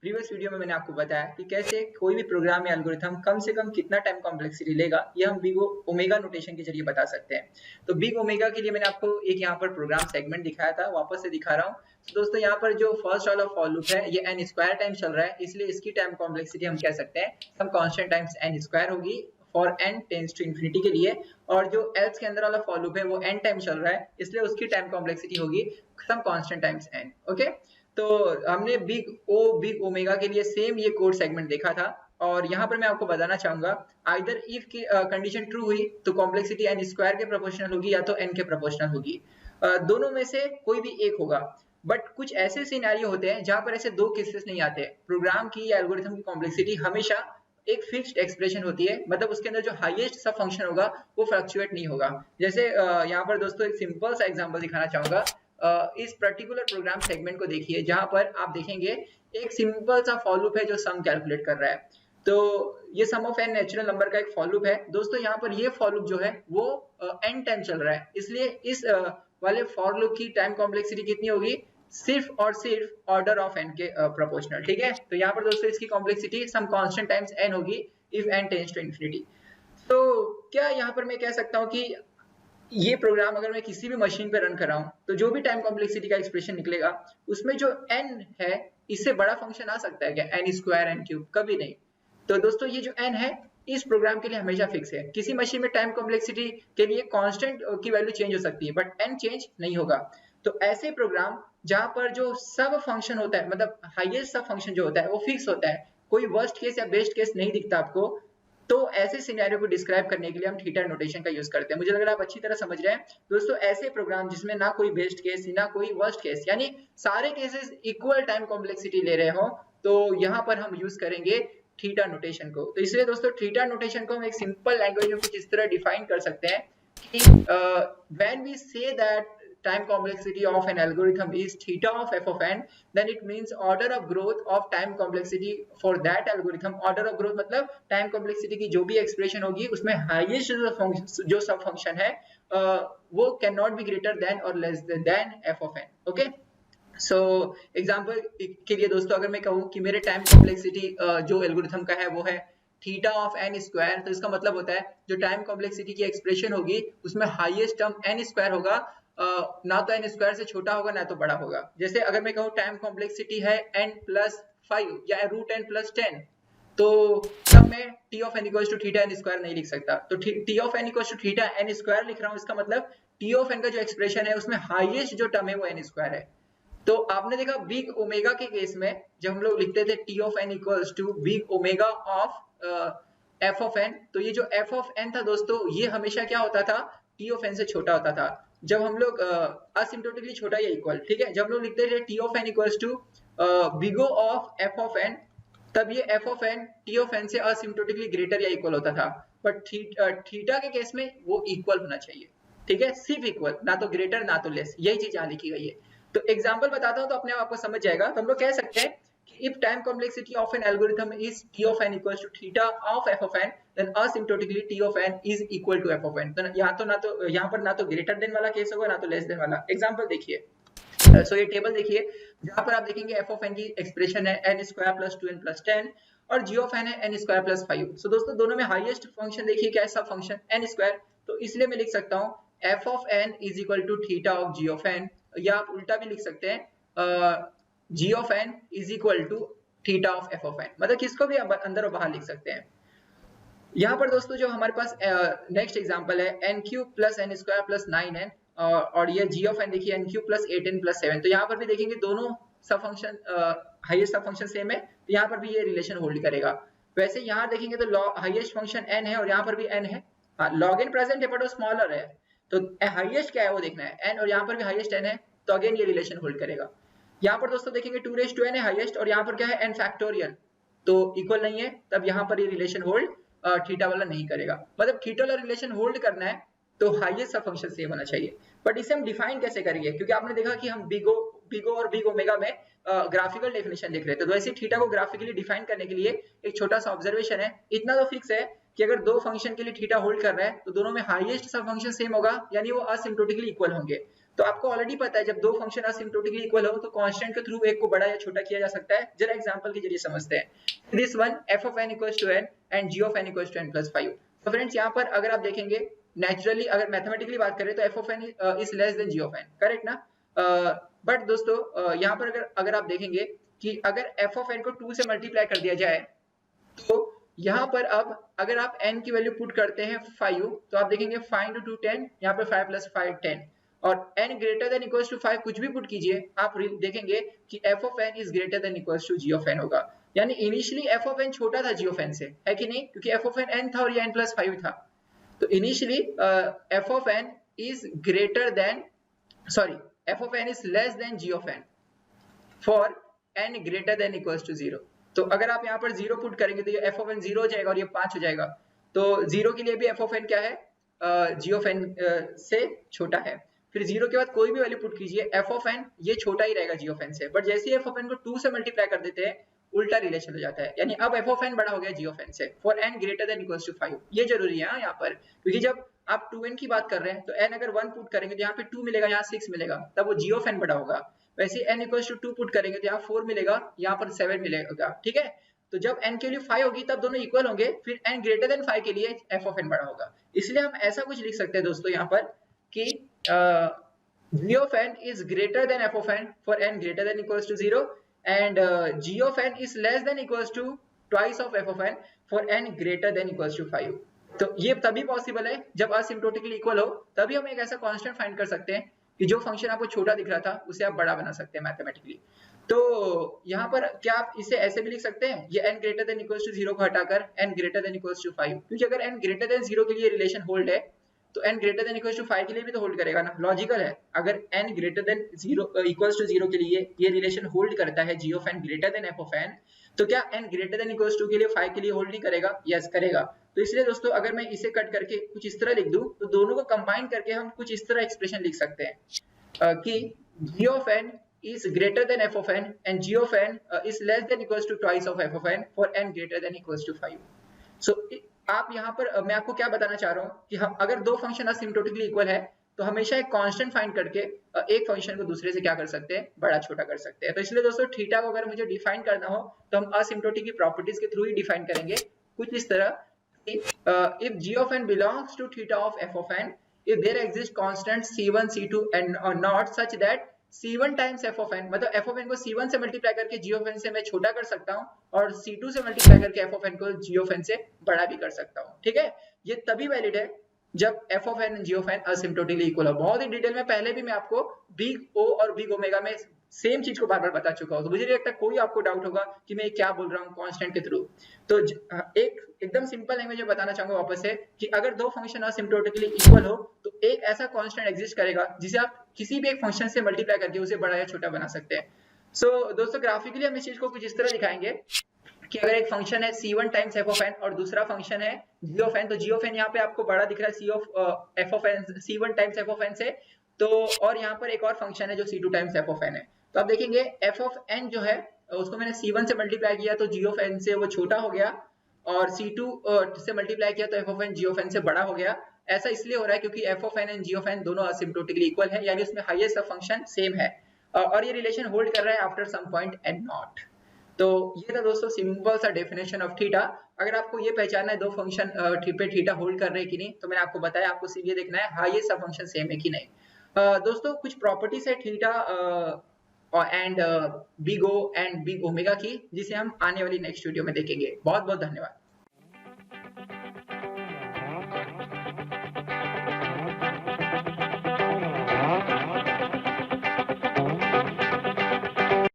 Previous video में मैंने आपको बताया कि कैसे कोई भी प्रोग्राम या एल्गोरिथम कम से कम कितना टाइम कॉम्प्लेक्सिटी लेगा, ये हम बिग ओमेगा नोटेशन के जरिए बता सकते हैं। तो बिग ओमेगा के लिए मैंने आपको एक यहाँ पर प्रोग्राम सेगमेंट दिखाया था, वापस से दिखा रहा हूँ। तो दोस्तों यहाँ पर जो फर्स्ट वाला फॉर लूप है ये n स्क्वायर टाइम चल रहा है, इसलिए इसकी टाइम कॉम्प्लेक्सिटी हम कह सकते हैं some constant times n square होगी for n tends to infinity के लिए। और जो एल्स के अंदर वाला फॉर लूप है वो n टाइम चल रहा है, इसलिए उसकी टाइम कॉम्प्लेक्सिटी होगी some constant times n। Okay, तो हमने बिग ओमेगा के लिए सेम ये कोड सेगमेंट देखा था। और यहाँ पर मैं आपको बताना चाहूंगा आइदर इफ की कंडीशन ट्रू हुई तो कॉम्प्लेक्सिटी n स्क्वायर के प्रोपोर्शनल होगी या तो n के प्रोपोर्शनल होगी। दोनों में से कोई भी एक होगा। बट कुछ ऐसे सिनेरियो होते हैं जहां पर ऐसे दो केसेस नहीं आते। प्रोग्राम की या एल्गोरिथम की कॉम्प्लेक्सिटी हमेशा एक फिक्स्ड एक्सप्रेशन होती है, मतलब उसके अंदर जो हाईएस्ट सब फंक्शन होगा वो फ्लक्चुएट नहीं होगा। जैसे यहाँ पर दोस्तों एक सिंपल सा एग्जांपल दिखाना चाहूंगा। इस पर्टिकुलर प्रोग्राम सेगमेंट को देखिए, जहां पर आप देखेंगे एक सिंपल सा फॉर लूप है जो सम कैलकुलेट कर रहा है। तो ये सम ऑफ एन नेचुरल नंबर का एक फॉर लूप है। दोस्तों यहाँ पर ये फॉर लूप जो है वो एन टाइम चल रहा है, इसलिए इस वाले फॉर लूप की टाइम कॉम्प्लेक्सिटी कितनी होगी, सिर्फ और सिर्फ ऑर्डर ऑफ एन के प्रोपोर्शनल। ठीक है, तो यहाँ पर दोस्तों इसकी complexity some constant times n होगी if n tends to infinity. तो क्या यहाँ पर मैं कह सकता हूँ कि ये प्रोग्राम अगर मैं किसी भी मशीन पे रन कर रहा हूँ तो जो भी टाइम कॉम्प्लेक्सिटी का एक्सप्रेशन निकलेगा उसमें जो n है इससे बड़ा फंक्शन आ सकता है क्या, n स्क्वायर n क्यूब? कभी नहीं। तो दोस्तों ये जो n है इस प्रोग्राम के लिए हमेशा फिक्स है। किसी मशीन में टाइम कॉम्प्लेक्सिटी के लिए कांस्टेंट की वैल्यू चेंज हो सकती है बट n चेंज नहीं होगा। तो ऐसे प्रोग्राम जहां पर जो सब फंक्शन होता है, मतलब हाईएस्ट सब फंक्शन जो होता है वो फिक्स होता है, कोई वर्स्ट केस या बेस्ट केस नहीं दिखता आपको, तो ऐसे सिनेरियो को डिस्क्राइब करने के लिए हम थीटा नोटेशन का यूज करते हैं। मुझे लग रहा है आप अच्छी तरह समझ रहे हैं। दोस्तों ऐसे प्रोग्राम जिसमें ना कोई बेस्ट केस ना कोई वर्स्ट केस, यानी सारे केसेस इक्वल टाइम कॉम्प्लेक्सिटी ले रहे हो, तो यहाँ पर हम यूज करेंगे थीटा नोटेशन को। तो इसलिए दोस्तों थीटा नोटेशन को हम एक सिंपल लैंग्वेज में कुछ इस तरह डिफाइन कर सकते हैं कि when we say that time complexity of an algorithm is theta of f of n, then it means order of growth of time complexity for that algorithm। order of growth मतलब time complexity की जो भी expression होगी उसमें highest जो सब function है वो cannot be greater than or less than f of n। okay, so example के लिए दोस्तों अगर मैं कहूँ कि मेरे time complexity जो algorithm का है वो है थीटा ऑफ एन स्क्वायर, तो इसका मतलब होता है जो टाइम कॉम्प्लेक्सिटी की एक्सप्रेशन होगी उसमें हाईएस्ट टर्म एन स्क्वायर होगा, ना तो एन स्क्वायर से छोटा होगा ना तो बड़ा होगा। जैसे अगर मैं कहूँ टाइम कॉम्प्लेक्सिटी है n+5 या √n+10, तो तब मैं t of n equals to theta N square नहीं लिख सकता। तो t of n equals to theta N square लिख रहा हूँ, इसका मतलब t ऑफ n का जो एक्सप्रेशन है उसमें हाईएस्ट जो टर्म है वो n स्क्वायर है। तो आपने देखा बिग ओमेगा के केस में जब हम लोग लिखते थे t of n equals to big omega of f of n, तो ये जो f ऑफ n था दोस्तों ये हमेशा क्या होता था, t ऑफ n से छोटा होता था जब हम लोग असिम्प्टोटिकली छोटा या इक्वल। ठीक है, जब हम लोग लिखते थे t of n equals to big O of f of n, तब ये f of n t of n से असिम्प्टोटिकली ग्रेटर या इक्वल होता था। बट थीटा के केस में वो इक्वल होना चाहिए। ठीक है, सिर्फ इक्वल, ना तो ग्रेटर ना तो लेस, यही चीज यहाँ लिखी गई है। तो एग्जांपल बताता हूँ तो अपने आप आपको समझ जाएगा। तो हम लोग कह सकते हैं if time complexity of an algorithm is t of n equals to theta of f of n, then asymptotically t of n is equal to f of n। तो यहाँ पर ना तो ग्रेटर देन वाला केस होगा ना तो less than वाला। एग्जांपल देखिए, सो ये टेबल देखिए जहां पर आप देखेंगे f of n की एक्सप्रेशन है n square plus 2n plus 10 और g of n है n स्क्वायर प्लस 5। सो दोस्तों दोनों में हाईएस्ट फंक्शन देखिए क्या है, सब फंक्शन n स्क्वायर। तो इसलिए मैं लिख सकता हूँ f of n is equal to theta of g of n, या आप उल्टा भी लिख सकते हैं g of n is equal to theta of f of n, मतलब किसको भी अंदर और बाहर लिख सकते हैं। यहाँ पर दोस्तों जो हमारे पास नेक्स्ट एग्जांपल है n cube plus n square plus 9n, और ये g of n देखिए n cube plus 8n plus 7। तो यहाँ पर भी देखेंगे दोनों सब फंक्शन हाईएस्ट सब फंक्शन सेम है, तो यहाँ पर भी ये रिलेशन होल्ड करेगा। वैसे यहाँ देखेंगे तो हाईएस्ट फंक्शन n है और यहाँ पर भी n है, लॉग इन प्रेजेंट है बट वो स्मॉलर है, तो हाईएस्ट क्या है वो देखना है n, और यहाँ पर भी हाईएस्ट n है, तो अगेन ये रिलेशन होल्ड करेगा। यहाँ पर दोस्तों देखेंगे 2n है हाईएस्ट और यहाँ पर क्या है n फैक्टोरियल, तो इक्वल नहीं है, तब यहाँ पर ये रिलेशन होल्ड थीटा वाला नहीं करेगा। मतलब थीटा वाला रिलेशन होल्ड करना है तो हाईएस्ट सब फंक्शन सेम होना चाहिए। बट इसे हम डिफाइन कैसे करेंगे, क्योंकि आपने देखा कि हम बिगो और बिग ओमेगा में ग्राफिकल डेफिनेशन लिख रहे थे, तो ऐसे थीटा को ग्राफिकली डिफाइन करने के लिए एक छोटा सा ऑब्जर्वेशन है। इतना तो फिक्स है कि अगर दो फंक्शन के लिए थीटा होल्ड कर रहा है तो दोनों में हाईएस्ट सब फंक्शन सेम होगा, यानी वो असिम्प्टोटिकली इक्वल होंगे। तो आपको ऑलरेडी पता है जब दो फंक्शन असिम्प्टोटिकली इक्वल हो तो कांस्टेंट के थ्रू एक को बड़ा या छोटा किया जा सकता है। जरा एग्जांपल के जरिए समझते हैं। This one f of n equals to n and g of n equals to n plus 5। तो फ्रेंड्स यहाँ पर अगर आप देखेंगे नेचुरली अगर मैथमेटिकली बात करें तो f of n is less than g of n, correct ना? बट दोस्तों यहाँ पर अगर आप देखेंगे कि अगर f of n को 2 से मल्टीप्लाई कर दिया जाए तो यहाँ पर अब अगर आप n की वैल्यू पुट करते हैं 5 तो आप देखेंगे 5 into 2 10, यहाँ पर 5 plus 5 10 और n greater than equals to 5 कुछ भी पुट कीजिए आप देखेंगे कि f of n is greater than equals to g of n होगा। यानी इनिशियली f of n छोटा था g of n से, है कि नहीं? क्योंकि f of n n था और ये n plus 5 था। तो initially f of n is greater than f of n is less than g of n for n greater than equals to 0। तो अगर आप यहाँ पर 0 पुट करेंगे तो ये f of n 0 हो जाएगा और ये 5 हो जाएगा। तो 0 के लिए भी f of n क्या है? g of n से छोटा है। फिर 0 के बाद कोई भी वैल्यू पुट कीजिए f of n ये छोटा ही रहेगा g of n से, बट जैसे ही f of n को 2 से मल्टीप्लाई कर देते हैं उल्टा रिलेशन हो जाता है, यानी अब f of n बड़ा हो गया g of n से for n greater than equals to 5। ये जरूरी है यहाँ पर, क्योंकि जब आप 2n की बात कर रहे हैं तो n अगर 1 पुट करेंगे तो यहाँ पे 2 मिलेगा, यहाँ 6 मिलेगा, तब वो g of n बड़ा होगा। वैसे n equals to 2 पुट करेंगे तो यहाँ 4 मिलेगा, यहाँ पर 7 मिलेगा, ठीक है? तो जब n की वैल्यू 5 होगी तब दोनों इक्वल होंगे, फिर n greater than 5 के लिए f of n बड़ा होगा। इसलिए हम ऐसा कुछ लिख सकते हैं दोस्तों यहाँ पर कि g of n is greater than f of n for n greater than equals to 0 and g of n is less than equals to twice of f of n for n greater than equals to 5। तो ये तभी possible है जब asymptotically equal हो, तभी हम एक ऐसा कांस्टेंट फाइंड कर सकते हैं कि जो फंक्शन आपको छोटा दिख रहा था उसे आप बड़ा बना सकते हैं मैथमेटिकली। तो यहाँ पर क्या आप इसे ऐसे भी लिख सकते हैं, ये n greater than equals to 0 को हटाकर n greater than equals to 5, क्योंकि अगर n greater than 0 के लिए रिलेशन होल्ड है तो n greater than equals to 5 के लिए भी तो होल्ड करेगा ना, लॉजिकल है। अगर n greater than 0 equals to 0 के लिए ये रिलेशन होल्ड करता है g of n greater than f of n, तो क्या n greater than equals to के लिए 5 के लिए होल्ड नहीं करेगा? यस करेगा। तो इसलिए दोस्तों अगर मैं इसे कट करके कुछ इस तरह लिख दूं तो दोनों को कंबाइन करके हम कुछ इस तरह एक्सप्रेशन लिख सकते हैं कि g of n is greater than f of n and g of n is less than equals to twice of f of n for n greater than equals to 5। So आप यहाँ पर मैं आपको क्या बताना चाह रहा हूँ कि हम अगर दो फंक्शन असिम्प्टोटिकली इक्वल है तो हमेशा एक कांस्टेंट फाइंड करके एक फंक्शन को दूसरे से क्या कर सकते हैं? बड़ा छोटा कर सकते हैं। तो इसलिए दोस्तों थीटा को अगर मुझे डिफाइन करना हो तो हम असिम्प्टोटिक की प्रॉपर्टीज के थ्रू ही डिफाइन करेंगे, कुछ इस तरह कि if g of n belongs to theta of f of n, if there exist constants c1 c2 and not such that c1 times f of n, मतलब f of n को c1 से multiply करके g of n से मैं छोटा कर सकता हूँ और c2 से मल्टीप्लाई करके f of n को g of n से बड़ा भी कर सकता हूँ, ठीक है? ये तभी वैलिड है जब f of n and g of n asymptotically equal हो। बहुत ही डिटेल में पहले भी मैं आपको बिग O और बिग ओमेगा में सेम चीज को बार-बार बता चुका हूं, तो मुझे नहीं लगता कोई आपको डाउट होगा कि मैं क्या बोल रहा हूं कांस्टेंट के थ्रू। तो एक एकदम सिंपल लैंग्वेज में बताना चाहूंगा वापस से कि अगर दो फंक्शन असिम्प्टोटिकली इक्वल हो तो एक ऐसा कांस्टेंट एग्जिस्ट करेगा जिसे आप किसी भी एक फंक्शन से मल्टीप्लाई करके उसे बड़ा या छोटा बना सकते हैं। सो दोस्तों ग्राफिकली हम इस चीज को कुछ इस तरह दिखाएंगे कि अगर एक फंक्शन है c1 times f of n और दूसरा फंक्शन है g of n, तो g of n यहाँ पे आपको बड़ा दिख रहा है f of n c1 times f of n से, तो और यहाँ पर एक और फंक्शन है जो c2 times f of n है। तो आप देखेंगे f of n जो है उसको मैंने c1 से मल्टीप्लाई किया तो g of n से वो छोटा हो गया और c2 से मल्टीप्लाई किया तो f of n g of n से बड़ा हो गया। ऐसा इसलिए हो रहा है क्योंकि f of n and g of n दोनों असिम्प्टोटिकली इक्वल है, यानी उसमें हाईएस्ट फंक्शन सेम है और ये रिलेशन होल्ड कर रहा है after some point and not. तो ये था दोस्तों सिंपल सा डेफिनेशन ऑफ थीटा। अगर आपको ये पहचानना है दो फंक्शन पे थीटा होल्ड कर रहे हैं कि नहीं, तो मैंने आपको बताया आपको सिर्फ ये देखना है हाईएस्ट सा फंक्शन सेम है कि नहीं। दोस्तों कुछ प्रॉपर्टीज है theta and big O and big omega की, जिसे हम आने वाली नेक्स्ट वीडियो में देखेंगे। बहुत बहुत धन्यवाद।